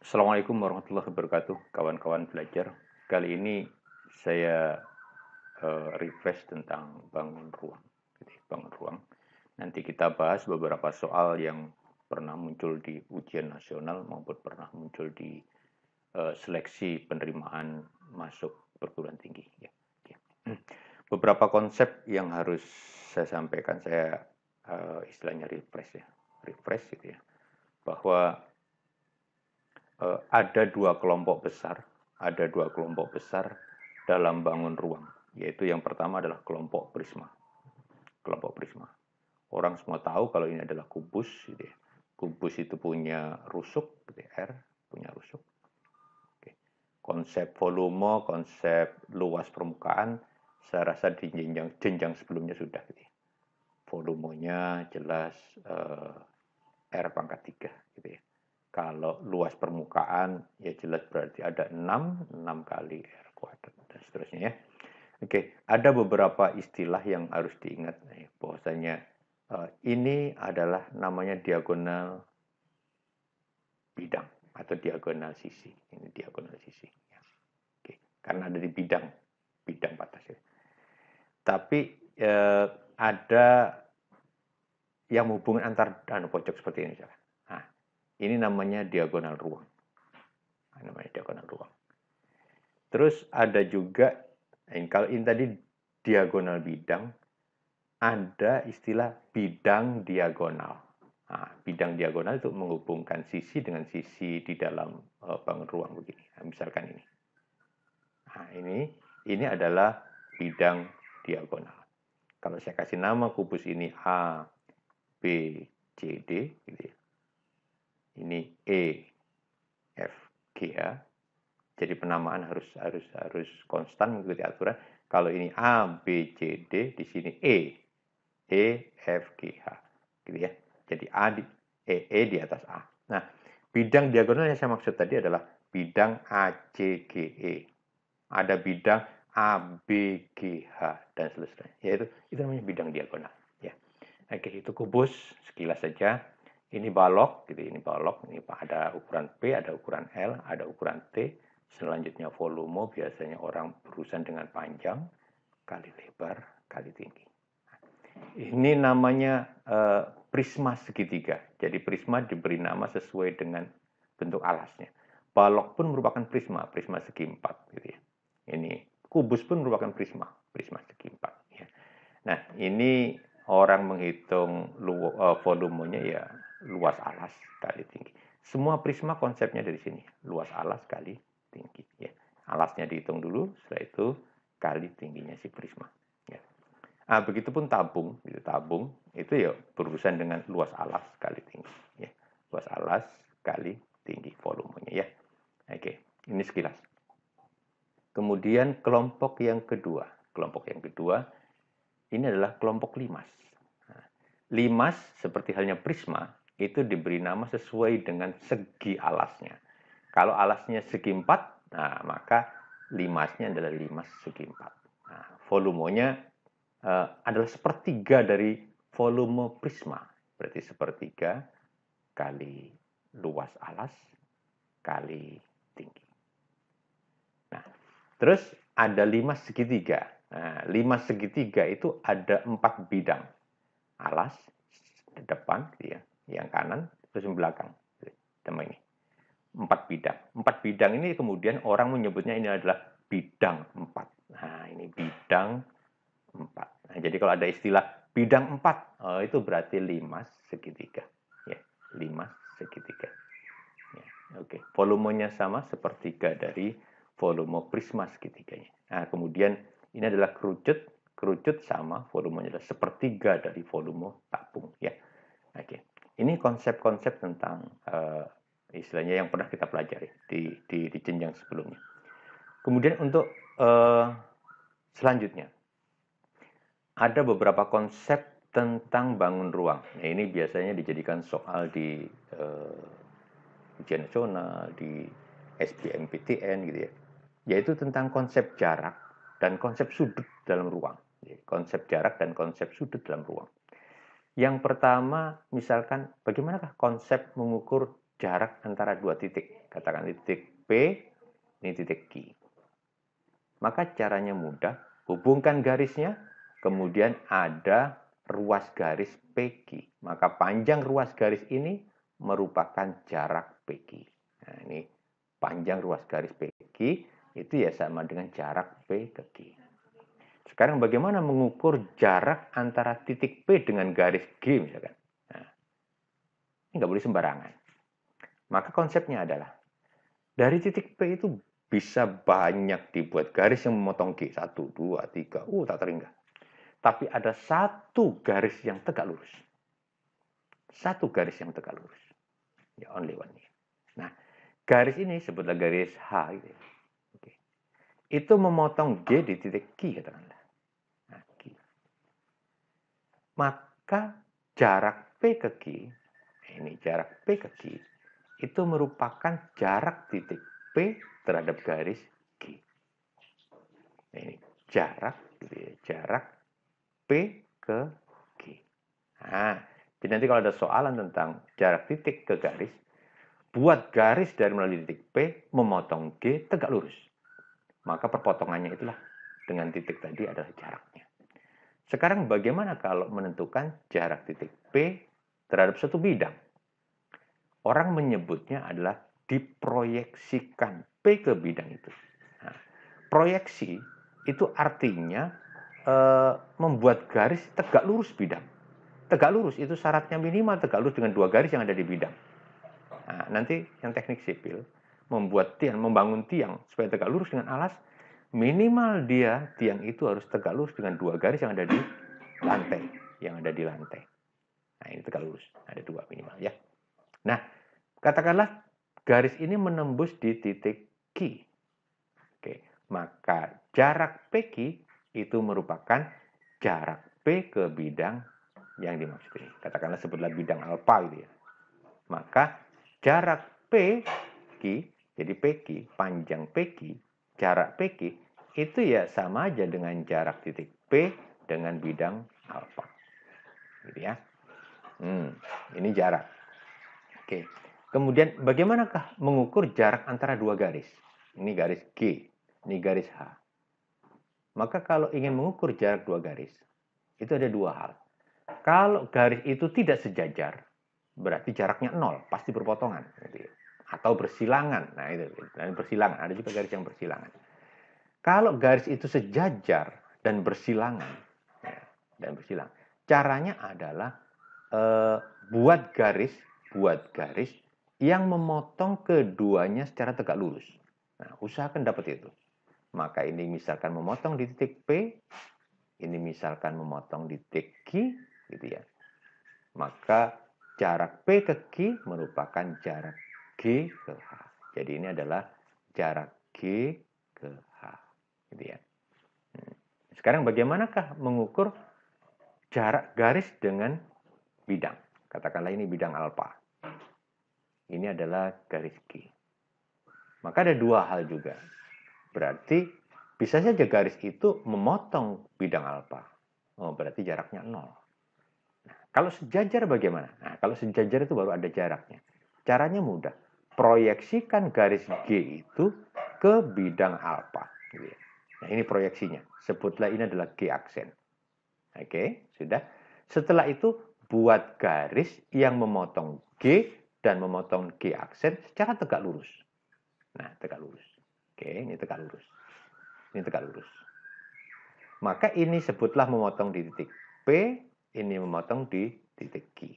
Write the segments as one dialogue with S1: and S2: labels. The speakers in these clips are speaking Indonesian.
S1: Assalamualaikum warahmatullahi wabarakatuh, kawan-kawan belajar. Kali ini saya refresh tentang bangun ruang. Bangun ruang. Nanti kita bahas beberapa soal yang pernah muncul di ujian nasional maupun pernah muncul di seleksi penerimaan masuk perguruan tinggi. Ya. Beberapa konsep yang harus saya sampaikan, saya istilahnya refresh ya, refresh gitu ya, bahwa ada dua kelompok besar dalam bangun ruang, yaitu yang pertama adalah kelompok prisma. Kelompok prisma. Orang semua tahu kalau ini adalah kubus, gitu ya. Kubus itu punya rusuk, gitu ya, R punya rusuk. Oke. Konsep volume, konsep luas permukaan, saya rasa di jenjang sebelumnya sudah, gitu ya. Volumenya jelas R pangkat 3, gitu ya. Kalau luas permukaan ya jelas berarti ada 6 kali R kuadrat dan seterusnya ya. Oke, ada beberapa istilah yang harus diingat bahwasanya ini adalah namanya diagonal bidang atau diagonal sisi. Ini diagonal sisi. Ya. Oke, karena ada di bidang batas ya. Tapi ada yang menghubungkan antar pojok seperti ini misalnya. Nah, ini namanya diagonal ruang. Namanya diagonal ruang. Terus ada juga, kalau ini tadi diagonal bidang, ada istilah bidang diagonal. Nah, bidang diagonal itu menghubungkan sisi dengan sisi di dalam bangun ruang begini. Nah, misalkan ini. Nah, ini adalah bidang diagonal. Kalau saya kasih nama kubus ini A, B, C, D, gitu ya. Ini E, F, G, H. Jadi penamaan harus konstan mengikuti aturan. Kalau ini A, B, C, D, di sini F, G, H. Gitu ya. Jadi E di atas A. Nah, bidang diagonal yang saya maksud tadi adalah bidang ACGE. Ada bidang ABGH dan seterusnya. Yaitu itu namanya bidang diagonal. Ya. Oke, itu kubus sekilas saja. Ini balok, gitu. Ini balok. Ini ada ukuran P, ada ukuran L, ada ukuran T. Selanjutnya volume, biasanya orang berurusan dengan panjang kali lebar kali tinggi. Ini namanya prisma segitiga. Jadi prisma diberi nama sesuai dengan bentuk alasnya. Balok pun merupakan prisma, prisma segi empat. Gitu ya. Ini kubus pun merupakan prisma, prisma segi empat. Ya. Nah, ini orang menghitung volumenya ya luas alas kali tinggi. Semua prisma konsepnya dari sini, luas alas kali tinggi. Ya. Alasnya dihitung dulu, setelah itu kali tingginya si prisma. Ya. Nah, begitupun tabung, tabung itu ya berurusan dengan luas alas kali tinggi. Ya. Luas alas kali tinggi volumenya ya. Oke, ini sekilas. Kemudian kelompok yang kedua. Kelompok yang kedua ini adalah kelompok limas. Nah, limas seperti halnya prisma itu diberi nama sesuai dengan segi alasnya. Kalau alasnya segi 4, nah maka limasnya adalah limas segi 4. Nah, volumenya adalah sepertiga dari volume prisma. Berarti sepertiga kali luas alas kali tinggi. Nah, terus ada limas segitiga. Nah, limas segitiga itu ada 4 bidang. Alas, depan, ya, yang kanan, terus yang belakang. Sama ini. 4 bidang. 4 bidang ini kemudian orang menyebutnya ini adalah bidang 4. Nah, ini bidang 4. Nah, jadi kalau ada istilah bidang 4, itu berarti limas segitiga. Ya, limas segitiga. Ya, oke. Volumenya sama sepertiga dari volume prisma segitiganya. Nah, kemudian ini adalah kerucut. Kerucut sama volumenya adalah sepertiga dari volume tabung. Ya, oke. Ini konsep-konsep tentang istilahnya yang pernah kita pelajari di jenjang sebelumnya. Kemudian untuk selanjutnya, ada beberapa konsep tentang bangun ruang. Nah, ini biasanya dijadikan soal di ujian nasional, di SBMPTN gitu ya. Yaitu tentang konsep jarak dan konsep sudut dalam ruang. Konsep jarak dan konsep sudut dalam ruang. Yang pertama, misalkan bagaimanakah konsep mengukur jarak antara dua titik. Katakan titik P, ini titik Q. Maka caranya mudah, hubungkan garisnya, kemudian ada ruas garis PQ. Maka panjang ruas garis ini merupakan jarak PQ. Nah, ini panjang ruas garis PQ itu ya sama dengan jarak P ke Q. Sekarang bagaimana mengukur jarak antara titik P dengan garis G misalkan? Nah, ini nggak boleh sembarangan. Maka konsepnya adalah dari titik P itu bisa banyak dibuat garis yang memotong G. 1, 2, 3, tak terhingga. Tapi ada satu garis yang tegak lurus. Satu garis yang tegak lurus. Ya, only one. Nah, garis ini sebutlah garis H. Gitu. Oke. Itu memotong G di titik Q, katakanlah. Nah, Q. Maka jarak P ke Q, ini jarak P ke Q, itu merupakan jarak titik P terhadap garis Q. Nah, ini jarak, gitu ya, jarak P ke Q. Nah, jadi nanti kalau ada soalan tentang jarak titik ke garis, buat garis dari melalui titik P memotong G tegak lurus. Maka perpotongannya itulah dengan titik tadi adalah jaraknya. Sekarang bagaimana kalau menentukan jarak titik P terhadap satu bidang? Orang menyebutnya adalah diproyeksikan P ke bidang itu. Nah, proyeksi itu artinya membuat garis tegak lurus bidang. Tegak lurus itu syaratnya minimal tegak lurus dengan dua garis yang ada di bidang. Nah, nanti yang teknik sipil membuat tiang, membangun tiang supaya tegak lurus dengan alas, minimal dia tiang itu harus tegak lurus dengan dua garis yang ada di lantai, Nah, ini tegak lurus, ada dua minimal ya. Nah, katakanlah garis ini menembus di titik Q. Oke, maka jarak PQ itu merupakan jarak P ke bidang yang dimaksud ini. Katakanlah sebutlah bidang alfa gitu ya. Maka jarak PQ, jadi PQ, panjang PQ, jarak PQ itu ya sama aja dengan jarak titik P dengan bidang alfa. Gitu ya. Ini jarak. Oke. Kemudian bagaimanakah mengukur jarak antara dua garis? Ini garis G, ini garis H. Maka kalau ingin mengukur jarak dua garis, itu ada dua hal. Kalau garis itu tidak sejajar, berarti jaraknya 0, pasti berpotongan. Atau bersilangan. Nah, itu bersilangan. Ada juga garis yang bersilangan. Kalau garis itu sejajar dan bersilangan, caranya adalah buat garis yang memotong keduanya secara tegak lurus. Nah, usahakan dapat itu. Maka ini misalkan memotong di titik P, ini misalkan memotong di titik Q, gitu ya. Maka jarak P ke Q merupakan jarak G ke H. Jadi ini adalah jarak G ke H, gitu ya. Sekarang bagaimanakah mengukur jarak garis dengan bidang? Katakanlah ini bidang alfa. Ini adalah garis G. Maka ada dua hal juga. Berarti bisa saja garis itu memotong bidang alfa. Oh, berarti jaraknya 0. Nah, kalau sejajar bagaimana? Nah, kalau sejajar itu baru ada jaraknya. Caranya mudah. Proyeksikan garis G itu ke bidang alfa. Nah, ini proyeksinya. Sebutlah ini adalah G aksen. Oke, sudah. Setelah itu buat garis yang memotong G dan memotong G aksen secara tegak lurus. Nah, tegak lurus. Oke, ini tegak lurus. Ini tegak lurus. Maka ini sebutlah memotong di titik P, ini memotong di titik Q.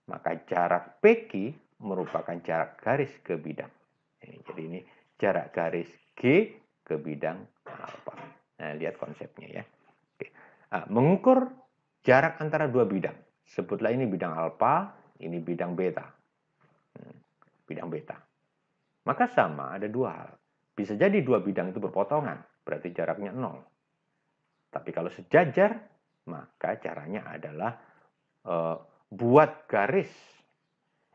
S1: Maka jarak PQ merupakan jarak garis ke bidang. Jadi ini jarak garis G ke bidang alfa. Nah, lihat konsepnya ya. Oke. Nah, mengukur jarak antara dua bidang. Sebutlah ini bidang alfa, ini bidang beta. Bidang beta. Maka sama, ada dua hal. Bisa jadi dua bidang itu berpotongan, berarti jaraknya 0. Tapi kalau sejajar, maka caranya adalah buat garis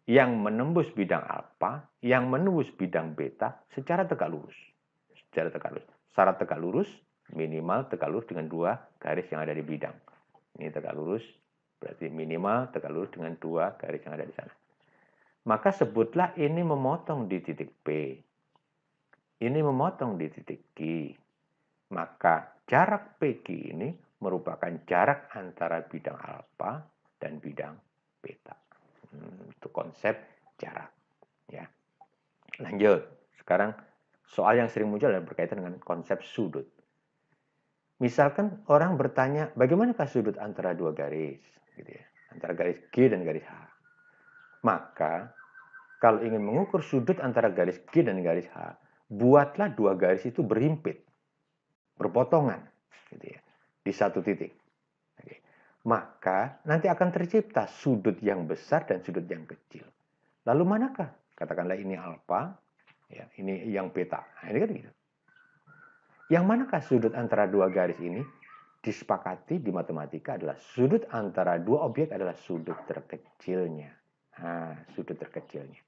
S1: yang menembus bidang alfa, yang menembus bidang beta secara tegak lurus. Secara tegak lurus. Syarat tegak lurus, minimal tegak lurus dengan dua garis yang ada di bidang. Ini tegak lurus, berarti minimal tegak lurus dengan dua garis yang ada di sana. maka sebutlah ini memotong di titik P. Ini memotong di titik Q. Maka jarak PQ ini merupakan jarak antara bidang alfa dan bidang beta. Itu konsep jarak. Ya. Lanjut. Sekarang soal yang sering muncul adalah berkaitan dengan konsep sudut. Misalkan orang bertanya, bagaimanakah sudut antara dua garis? Gitu ya. Antara garis G dan garis H. Maka, kalau ingin mengukur sudut antara garis G dan garis H, buatlah dua garis itu berhimpit, berpotongan, gitu ya, di satu titik. Oke. Maka nanti akan tercipta sudut yang besar dan sudut yang kecil. Lalu manakah? Katakanlah ini alfa, ya, ini yang beta. Nah, ini kan gitu. Yang manakah sudut antara dua garis ini? Disepakati di matematika adalah sudut antara dua objek adalah sudut terkecilnya. Nah, sudut terkecilnya.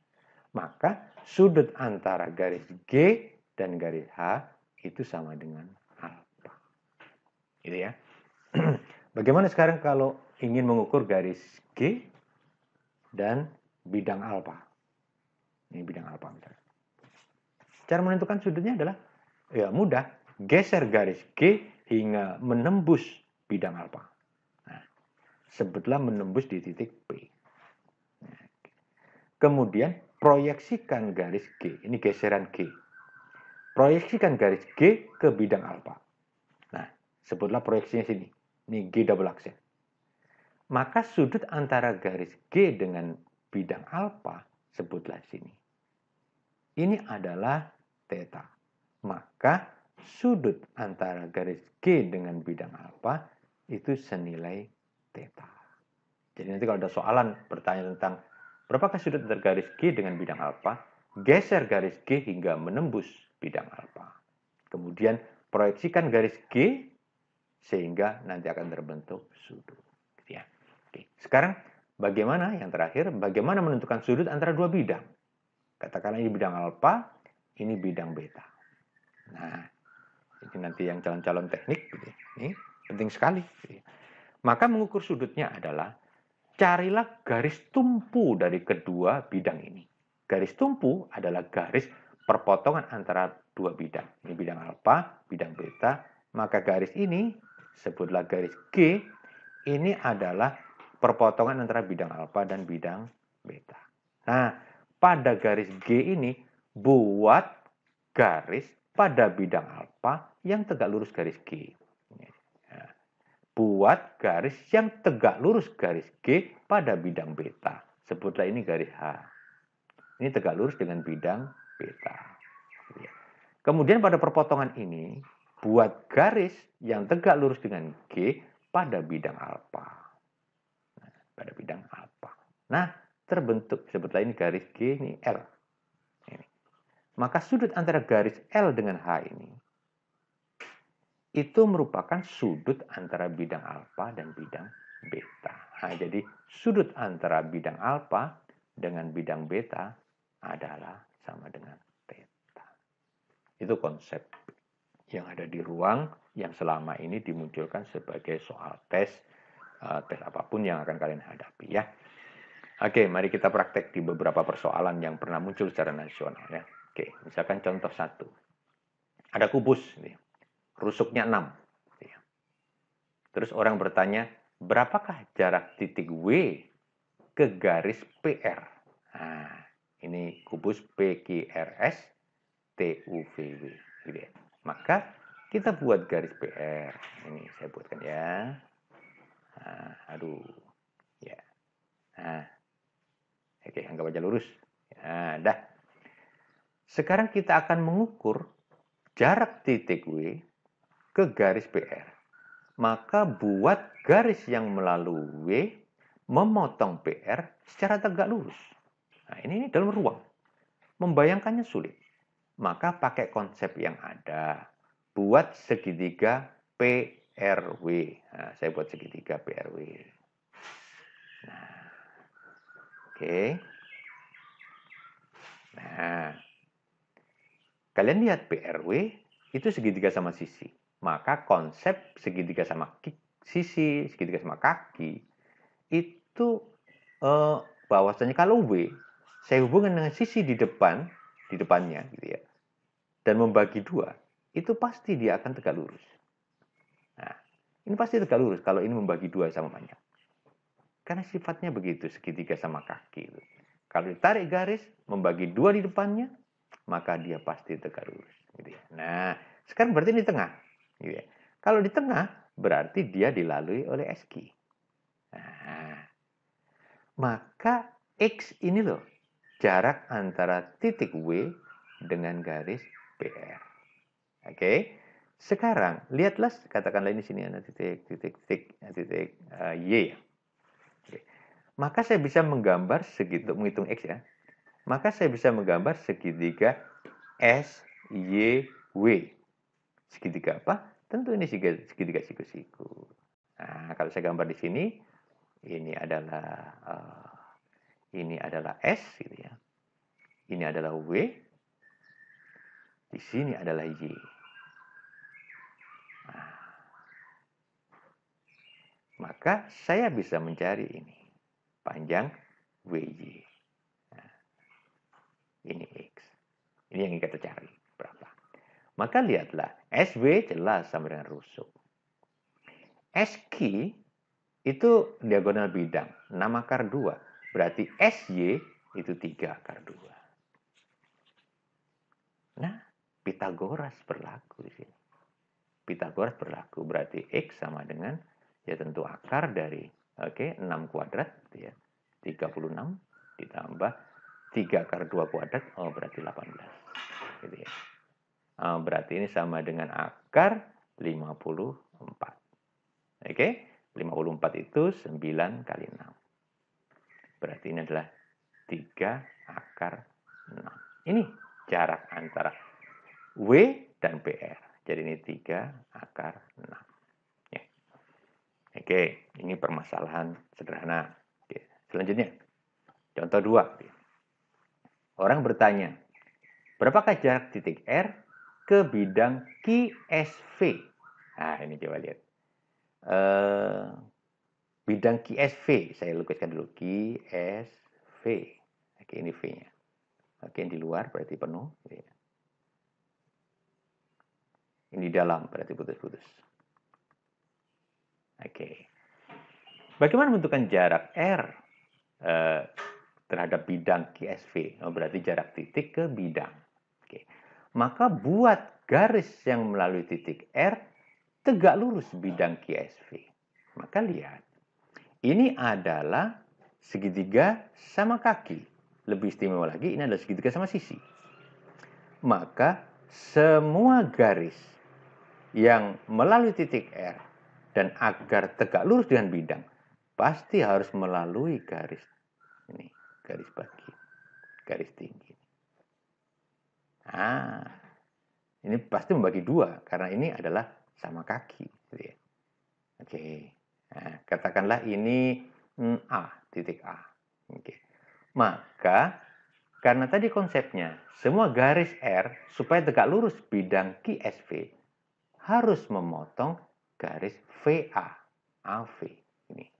S1: Maka sudut antara garis G dan garis H itu sama dengan alfa. Gitu ya. Bagaimana sekarang kalau ingin mengukur garis G dan bidang alfa? Ini bidang alfa misalnya. Cara menentukan sudutnya adalah ya mudah, geser garis G hingga menembus bidang alfa. Nah, sebutlah menembus di titik P. Kemudian proyeksikan garis G. Ini geseran G. Proyeksikan garis G ke bidang alfa. Nah, sebutlah proyeksinya sini. Ini G double aksen. Maka sudut antara garis G dengan bidang alfa, sebutlah sini. Ini adalah theta. Maka sudut antara garis G dengan bidang alfa itu senilai theta. Jadi nanti kalau ada soalan bertanya tentang berapakah sudut antara garis G dengan bidang alfa, geser garis G hingga menembus bidang alfa. Kemudian proyeksikan garis G sehingga nanti akan terbentuk sudut. Ya. Oke. Sekarang bagaimana yang terakhir? Bagaimana menentukan sudut antara dua bidang? Katakanlah ini bidang alfa, ini bidang beta. Nah, ini nanti yang calon-calon teknik, gitu. Ini penting sekali. Gitu. Maka mengukur sudutnya adalah carilah garis tumpu dari kedua bidang ini. Garis tumpu adalah garis perpotongan antara dua bidang. Ini bidang alfa, bidang beta. Maka garis ini, sebutlah garis G, ini adalah perpotongan antara bidang alfa dan bidang beta. Nah, pada garis G ini, buat garis pada bidang alfa yang tegak lurus garis G. Buat garis yang tegak lurus garis G pada bidang beta. Sebutlah ini garis H. Ini tegak lurus dengan bidang beta. Kemudian pada perpotongan ini, buat garis yang tegak lurus dengan G pada bidang alfa. Nah, pada bidang alfa. Nah, terbentuk, sebutlah ini garis G, ini L. Ini. Maka sudut antara garis L dengan H ini, itu merupakan sudut antara bidang alfa dan bidang beta. Nah, jadi sudut antara bidang alfa dengan bidang beta adalah sama dengan theta. Itu konsep yang ada di ruang yang selama ini dimunculkan sebagai soal tes apapun yang akan kalian hadapi ya. Oke, mari kita praktek di beberapa persoalan yang pernah muncul secara nasional ya. Oke, misalkan contoh 1. Ada kubus nih. Rusuknya 6. Terus orang bertanya, berapakah jarak titik W ke garis PR? Nah, ini kubus PQRS TUVW. Gitu ya. Maka kita buat garis PR. Ini saya buatkan ya. Nah, aduh. Ya. Nah. Oke, anggap aja lurus. Nah, dah. Sekarang kita akan mengukur jarak titik W ke garis PR. Maka buat garis yang melalui W memotong PR secara tegak lurus. Nah, ini dalam ruang. Membayangkannya sulit. Maka pakai konsep yang ada. Buat segitiga PRW. Nah, saya buat segitiga PRW. Nah, oke. Nah, kalian lihat PRW itu segitiga sama sisi. Maka konsep segitiga sama sisi, segitiga sama kaki, itu bahwasanya kalau W saya hubungkan dengan sisi di depannya gitu ya, dan membagi 2, itu pasti dia akan tegak lurus. Nah, ini pasti tegak lurus kalau ini membagi 2 sama panjang. Karena sifatnya begitu, segitiga sama kaki. Kalau ditarik garis, membagi 2 di depannya, maka dia pasti tegak lurus. Gitu ya. Nah, sekarang berarti ini di tengah. Gitu ya. Kalau di tengah, berarti dia dilalui oleh SQ. Nah, maka X ini loh, jarak antara titik W dengan garis PR. Oke. Sekarang, lihatlah, katakanlah ini sini ada titik Y ya. Maka saya bisa menggambar segitu, menghitung X ya. Maka saya bisa menggambar segitiga SYW. Segitiga apa? Tentu ini segitiga siku-siku. Nah, kalau saya gambar di sini, ini adalah S gitu ya. Ini adalah W. Di sini adalah Y. Nah, maka saya bisa mencari ini. Panjang WY. Nah, ini X. Ini yang kita cari. Berapa? Maka lihatlah. SW jelas sama dengan rusuk. SQ itu diagonal bidang. 6 akar 2. Berarti SY itu 3 akar 2. Nah, Pitagoras berlaku di sini. Pitagoras berlaku. Berarti X sama dengan, ya tentu akar dari 6 kuadrat gitu ya. 36 ditambah 3 akar 2 kuadrat, berarti 18. Gitu ya. Berarti ini sama dengan akar 54. Oke, 54 itu 9 kali 6. Berarti ini adalah 3 akar 6. Ini jarak antara W dan PR. Jadi ini 3 akar 6. Ya. Oke, ini permasalahan sederhana. Oke. Selanjutnya, contoh 2. Orang bertanya, berapakah jarak titik R ke bidang QSV? Nah, ini coba lihat. Bidang QSV, saya lukiskan dulu. QSV. Oke, ini V-nya. Oke, yang di luar berarti penuh. Ini di dalam berarti putus-putus. Oke. Bagaimana menentukan jarak R terhadap bidang QSV? Berarti jarak titik ke bidang. Oke. Maka buat garis yang melalui titik R tegak lurus bidang QSV. Maka lihat. Ini adalah segitiga sama kaki. Lebih istimewa lagi, ini adalah segitiga sama sisi. Maka semua garis yang melalui titik R dan agar tegak lurus dengan bidang pasti harus melalui garis ini, garis bagi, garis tinggi. Nah, ini pasti membagi 2 karena ini adalah sama kaki. Oke, nah, katakanlah ini A, titik A. Oke. Maka karena tadi konsepnya semua garis R supaya tegak lurus bidang QSV harus memotong garis VA, AV ini.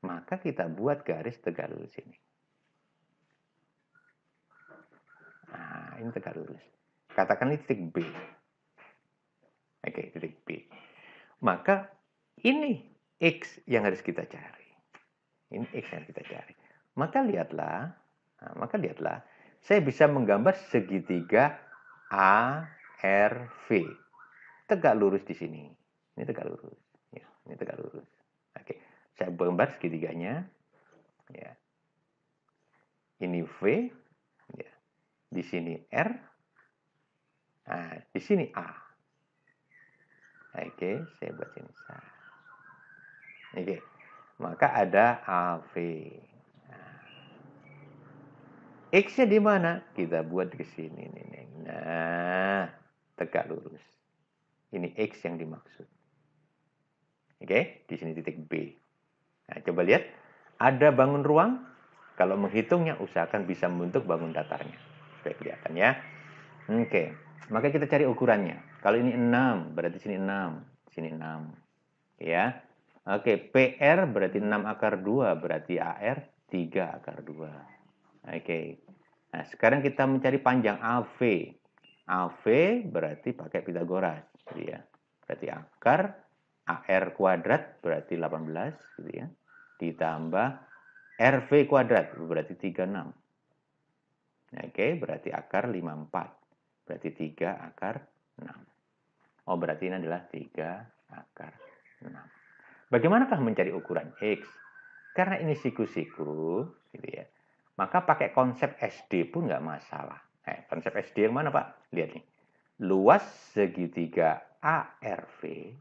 S1: Maka kita buat garis tegak lurus ini. Nah, ini tegak lurus. Katakan ini titik B. Oke, titik B. Maka ini X yang harus kita cari. Ini X yang kita cari. Maka lihatlah, saya bisa menggambar segitiga ARV. Tegak lurus di sini. Ini tegak lurus. Ya, ini tegak lurus. Oke, saya gambar segitiganya. Ya. Ini V. Ya. Di sini R. Nah, di sini A. Oke, saya buat sini. Oke, maka ada AV. X-nya di mana? Kita buat di sini. Nah, tegak lurus. Ini X yang dimaksud. Oke, di sini titik B. Nah, coba lihat. Ada bangun ruang. Kalau menghitungnya, usahakan bisa membentuk bangun datarnya. Supaya kelihatan ya. Oke, maka kita cari ukurannya. Kalau ini 6, berarti sini 6. Sini 6. Ya. Oke, PR berarti 6 akar 2. Berarti AR 3 akar 2. Oke. Nah, sekarang kita mencari panjang AV. AV berarti pakai Pitagoras, gitu ya. Berarti akar AR kuadrat berarti 18, gitu ya. Ditambah RV kuadrat berarti 36. Oke, berarti akar 54. Berarti 3 akar 6. Oh, berarti ini adalah 3 akar 6. Bagaimanakah mencari ukuran X? Karena ini siku-siku, gitu ya. Maka pakai konsep SD pun nggak masalah. Konsep SD yang mana, Pak? Lihat nih. Luas segitiga ARV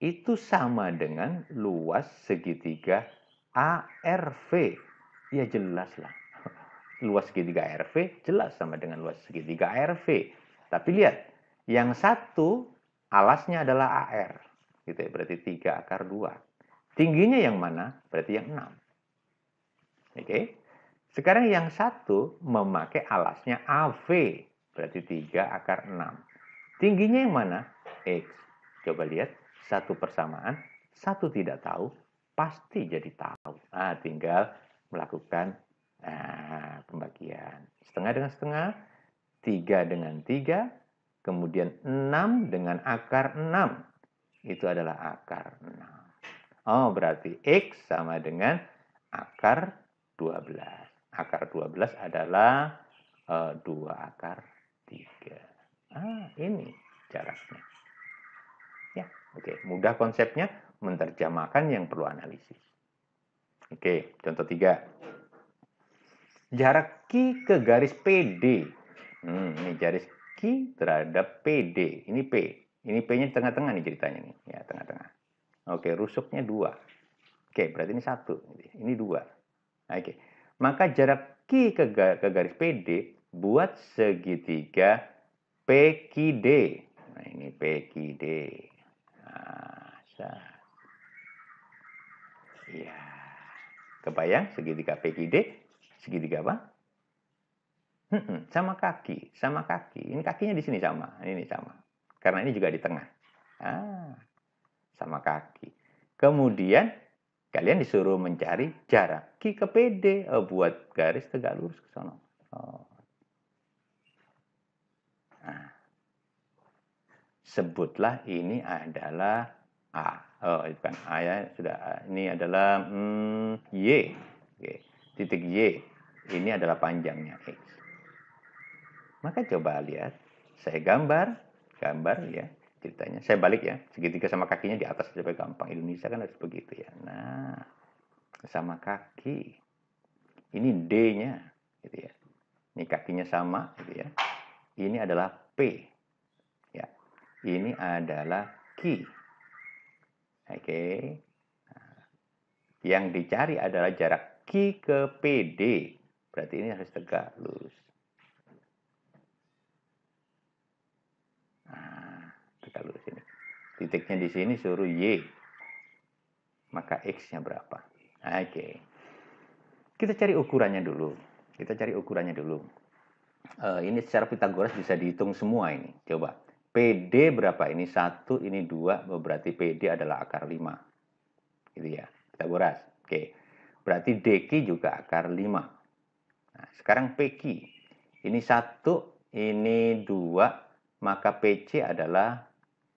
S1: itu sama dengan luas segitiga ARV. Ya jelas lah. Luas segitiga ARV jelas sama dengan luas segitiga ARV. Tapi lihat, yang satu alasnya adalah AR. Gitu ya, berarti 3 akar 2. Tingginya yang mana? Berarti yang 6. Oke. Sekarang yang satu memakai alasnya AV. Berarti 3 akar 6. Tingginya yang mana? X. Coba lihat. Satu persamaan. Satu tidak tahu. Pasti jadi tahu. Nah, tinggal melakukan pembagian. Setengah dengan setengah. 3 dengan 3. Kemudian 6 dengan akar 6. Itu adalah akar 6. Oh, berarti X sama dengan akar 12. Akar 12 adalah 2 akar 3. Ini jaraknya. Ya, oke. Mudah konsepnya, menerjemahkan yang perlu analisis. Oke, contoh 3. Jarak Q ke garis PD. Ini garis Q terhadap PD. Ini P. Ini P-nya di tengah-tengah nih ceritanya nih. Ya, tengah-tengah. Oke, rusuknya 2. Oke, berarti ini 1. Ini 2. Oke. Maka jarak Q ke garis PD buat segitiga PQD. Nah, ini PQD. Iya. Kebayang segitiga PQD? Segitiga apa? Sama kaki, sama kaki. Ini kakinya di sini sama, ini sama. Karena ini juga di tengah. Sama kaki. Kemudian kalian disuruh mencari jarak Q ke PD. Buat garis tegak lurus ke sana. Sebutlah ini adalah A. Bukan A ya, sudah A. Ini adalah Y. Oke. Titik Y. Ini adalah panjangnya X. Maka coba lihat. Saya gambar ya ceritanya. Saya balik ya. Segitiga sama kakinya di atas supaya gampang. Indonesia kan harus begitu ya. Nah, sama kaki. Ini D-nya gitu ya. Ini kakinya sama gitu ya. Ini adalah P. Ya. Ini adalah Q. Oke. Nah, yang dicari adalah jarak Q ke PD. Berarti ini harus tegak lurus. Nah, tegak lurus ini. Titiknya di sini suruh Y. Maka X-nya berapa? Oke. Kita cari ukurannya dulu. Ini secara Pitagoras bisa dihitung semua ini. Coba. PD berapa? Ini 1, ini 2. Berarti PD adalah akar 5. Gitu ya. Pitagoras. Oke. Berarti DQ juga akar 5. Nah, sekarang PQ. Ini 1, ini 2. Maka PC adalah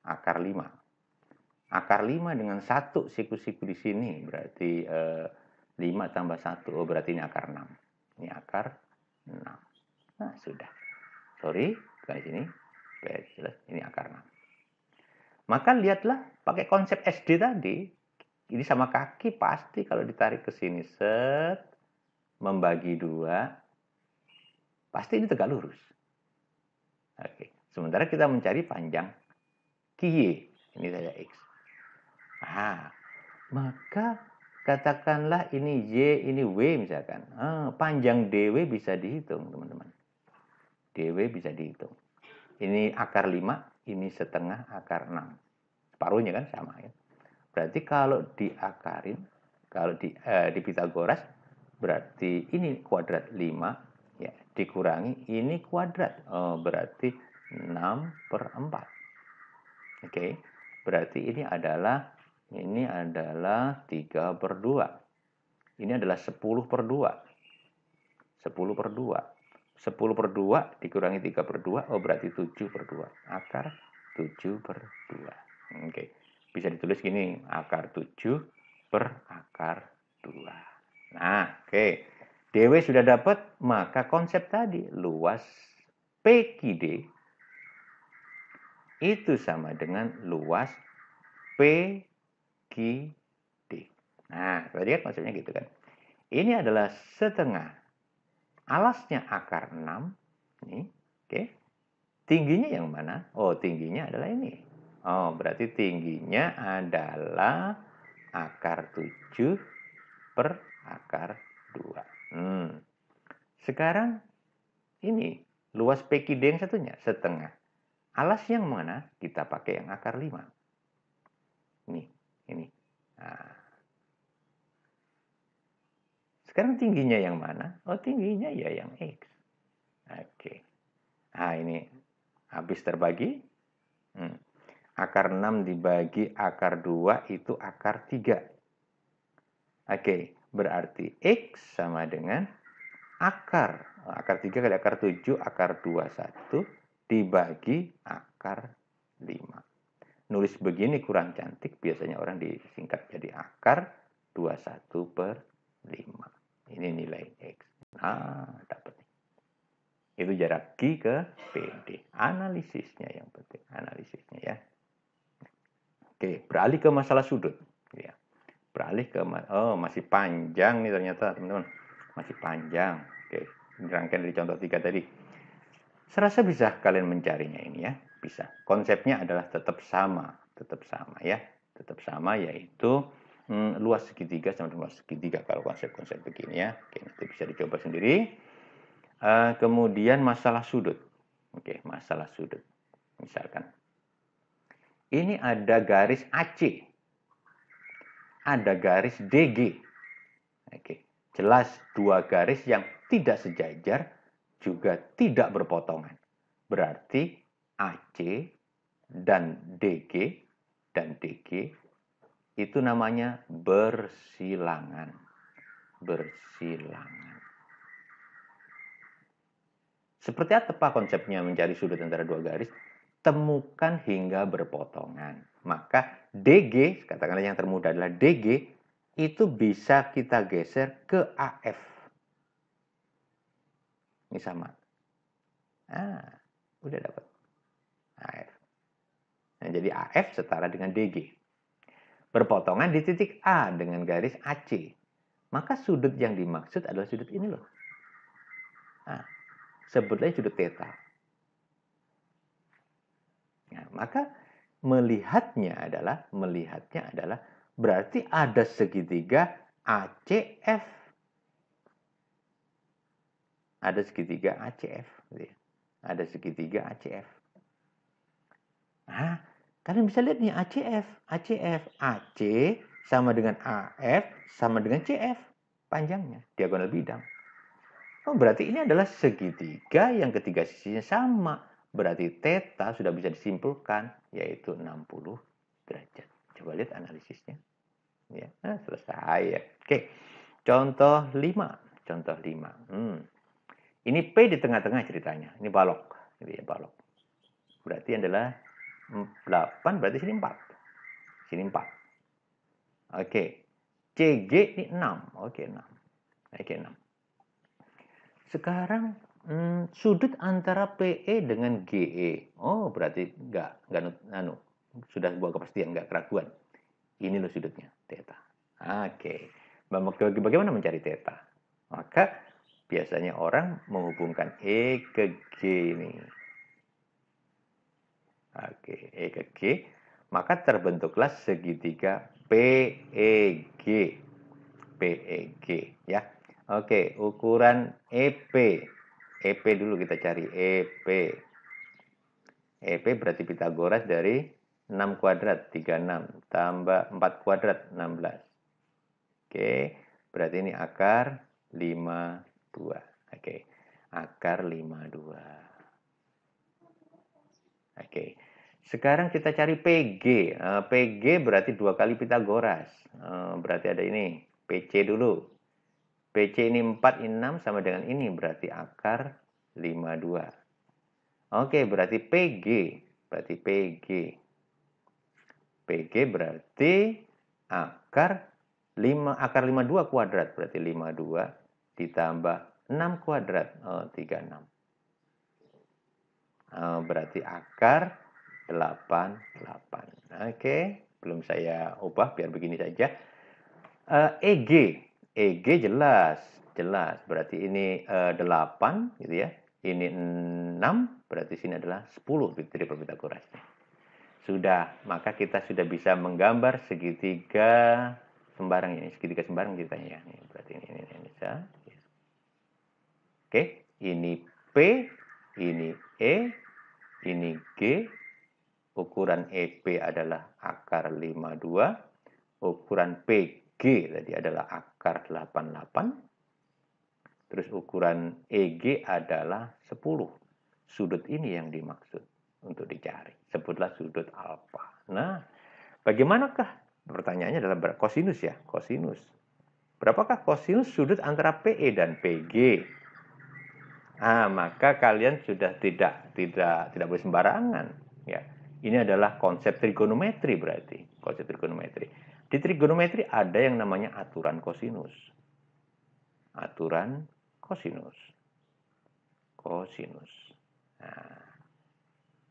S1: akar 5. Akar 5 dengan 1 siku-siku di sini. Berarti 5 tambah 1. Berarti ini akar 6. Ini akar 6. Nah, sudah. Sorry, bukan di sini. Jelas, ini akar 6. Maka lihatlah, pakai konsep SD tadi. Ini sama kaki pasti kalau ditarik ke sini. Set. Membagi 2. Pasti ini tegak lurus. Oke. Sementara kita mencari panjang QY. Ini saja X. Maka katakanlah ini Y, ini W misalkan. Panjang DW bisa dihitung, teman-teman. DW bisa dihitung. Ini akar 5, ini setengah akar 6. Separuhnya kan sama ya. Berarti kalau diakarin, kalau di Pitagoras, berarti ini kuadrat 5, ya, dikurangi ini kuadrat. Berarti 6/4. Oke. Berarti ini adalah 3/2. Ini adalah 10/2. 10/2. 10/2 dikurangi 3/2, oh berarti 7/2. Akar 7/2. Oke. Bisa ditulis gini, akar 7 per akar 2. Nah, oke. DW sudah dapat, maka konsep tadi, luas PQD itu sama dengan luas PQD. Nah, tadi kan konsepnya gitu kan. Ini adalah setengah. Alasnya akar 6. Nih, oke. Tingginya yang mana? Oh, tingginya adalah ini. Oh, berarti tingginya adalah akar 7 per akar 2. Sekarang ini luas PQD yang satunya, setengah. Alas yang mana? Kita pakai yang akar 5. Ini. Nah. Sekarang tingginya yang mana? Oh, tingginya ya yang X. Oke. Nah, ini habis terbagi. Akar 6 dibagi akar 2 itu akar 3. Oke, berarti X sama dengan akar 3 kali akar 7, akar 21 dibagi akar 5. Nulis begini kurang cantik, biasanya orang disingkat jadi akar 21/5. Ini nilai X. Nah, dapat. Itu jarak Q ke PD. Analisisnya yang penting, analisisnya ya. Oke, beralih ke masalah sudut. Ya. Beralih ke, masih panjang nih ternyata teman-teman. Masih panjang. Oke, dirangkai dari contoh 3 tadi. Serasa bisa kalian mencarinya ini ya. Bisa. Konsepnya adalah tetap sama ya. Tetap sama, yaitu luas segitiga sama dengan luas segitiga kalau konsep-konsep begini ya. Oke, nanti bisa dicoba sendiri. Kemudian masalah sudut. Oke, masalah sudut. Misalkan ini ada garis AC, ada garis DG. Oke, jelas dua garis yang tidak sejajar, juga tidak berpotongan. Berarti AC dan DG itu namanya bersilangan. Bersilangan. Seperti apa konsepnya mencari sudut antara dua garis? Temukan hingga berpotongan. Maka DG, katakanlah yang termudah adalah DG, itu bisa kita geser ke AF. Ini sama. Udah dapat. AF. Nah, jadi AF setara dengan DG. Berpotongan di titik A dengan garis AC. Maka sudut yang dimaksud adalah sudut ini loh. Nah, sebutlah sudut theta. Nah, maka melihatnya adalah berarti ada segitiga ACF. Ada segitiga ACF. Ada segitiga ACF. Nah, kalian bisa lihat nih ACF. AC sama dengan AF sama dengan CF. Panjangnya, diagonal bidang. Oh, berarti ini adalah segitiga yang ketiga sisinya sama. Berarti theta sudah bisa disimpulkan, yaitu 60 derajat. Coba lihat analisisnya. Ya, selesai ya. Oke, contoh 5. Ini P di tengah-tengah ceritanya. Ini balok. Ini ya, balok. Berarti adalah 8, berarti sini 4. Sini 4. Oke. CG ini 6. Oke, 6. Oke, 6. Sekarang sudut antara PE dengan GE. Oh, berarti enggak sudah sebuah kepastian, enggak keraguan. Ini loh sudutnya, theta. Oke. Bagaimana mencari theta? Maka biasanya orang menghubungkan E ke G ini. Oke, E ke G. Maka terbentuklah segitiga PEG. PEG ya. Oke, ukuran EP. EP dulu kita cari EP. EP berarti Pitagoras dari 6 kuadrat 36 tambah 4 kuadrat 16. Oke, berarti ini akar 52. Oke, akar 52. Oke, sekarang kita cari PG. PG berarti 2 kali Pitagoras. Berarti ada ini, PC dulu. PC ini 4, ini 6 sama dengan ini, berarti akar 52. Oke, berarti PG. Berarti PG. PG berarti akar 52 kuadrat. Berarti 52 ditambah 6 kuadrat. 36. Berarti akar 88. Oke, belum saya ubah biar begini saja. EG. EG jelas. Berarti ini 8 gitu ya. Ini 6, berarti sini adalah 10 dari Pythagoras. Sudah, maka kita sudah bisa menggambar segitiga sembarang ini. Segitiga sembarang ceritanya ya. Berarti ini bisa. Oke, ini P, ini E, ini G. Ukuran EP adalah akar 52. Ukuran PG tadi adalah akar 88. Terus ukuran EG adalah 10. Sudut ini yang dimaksud untuk dicari. Sebutlah sudut alfa. Nah, bagaimanakah? Pertanyaannya adalah kosinus ya, kosinus. Berapakah kosinus sudut antara PE dan PG? Maka kalian sudah tidak boleh sembarangan ya. Ini adalah konsep trigonometri berarti. Konsep trigonometri. Di trigonometri ada yang namanya aturan kosinus. Aturan kosinus. Nah,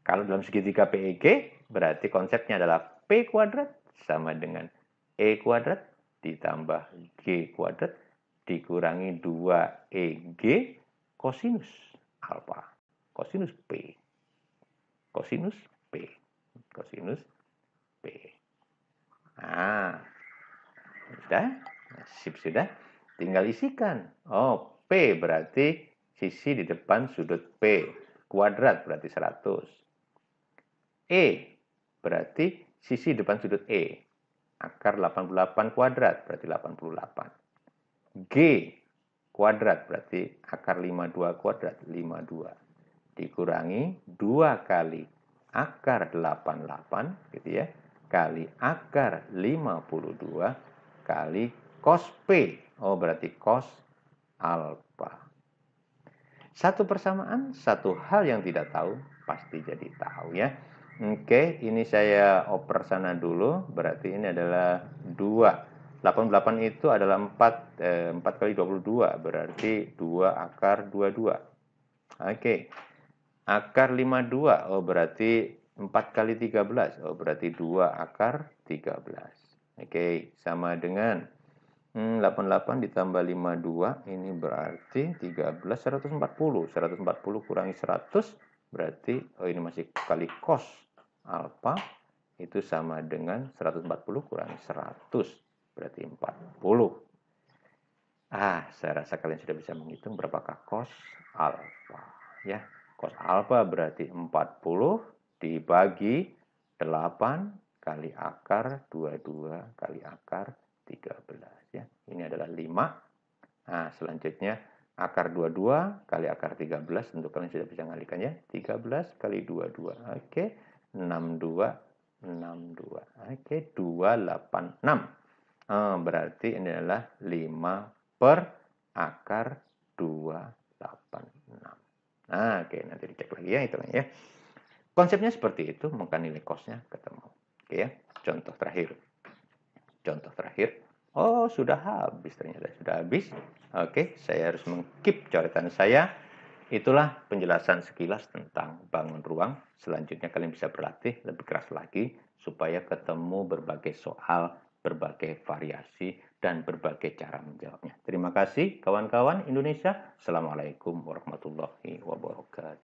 S1: kalau dalam segitiga PEG, berarti konsepnya adalah P kuadrat sama dengan E kuadrat ditambah G kuadrat dikurangi 2EG kosinus alfa. Kosinus P. Kosinus P. Kosinus P. Sudah? Sip, sudah. Tinggal isikan. P berarti sisi di depan sudut P. Kuadrat berarti 100. E berarti sisi depan sudut E. Akar 88 kuadrat berarti 88. G kuadrat berarti akar 52 kuadrat 52. Dikurangi 2 kali akar 88 gitu ya. Kali akar 52 kali cos P. Berarti cos alfa. Satu persamaan, satu hal yang tidak tahu, pasti jadi tahu ya. Oke, ini saya oper sana dulu. Berarti ini adalah 2. 88 itu adalah 4 kali 22. Berarti 2 akar 22. Oke. Akar 52. Berarti 4 kali 13. Berarti 2 akar 13. Oke, sama dengan 88 ditambah 52, ini berarti 13, 140. 140 kurangi 100, berarti ini masih kali cos alfa, itu sama dengan 140 kurangi 100, berarti 40. Saya rasa kalian sudah bisa menghitung berapakah cos alfa. Ya, cos alfa berarti 40 dibagi 8 kali akar 22 kali akar 13 ya. Ini adalah 5. Selanjutnya akar 22 kali akar 13, tentu kalian sudah bisa ngalikan ya. 13 kali 22. Oke, 62. Oke, 286. Berarti ini adalah 5 per akar 286. Oke, nanti dicek lagi ya hitungannya ya. Konsepnya seperti itu, maka nilai cosnya ketemu. Oke ya, contoh terakhir. Sudah habis ternyata, sudah habis. Oke, saya harus mengkeep coretan saya. Itulah penjelasan sekilas tentang bangun ruang. Selanjutnya kalian bisa berlatih lebih keras lagi supaya ketemu berbagai soal, berbagai variasi, dan berbagai cara menjawabnya. Terima kasih kawan-kawan Indonesia. Assalamualaikum warahmatullahi wabarakatuh.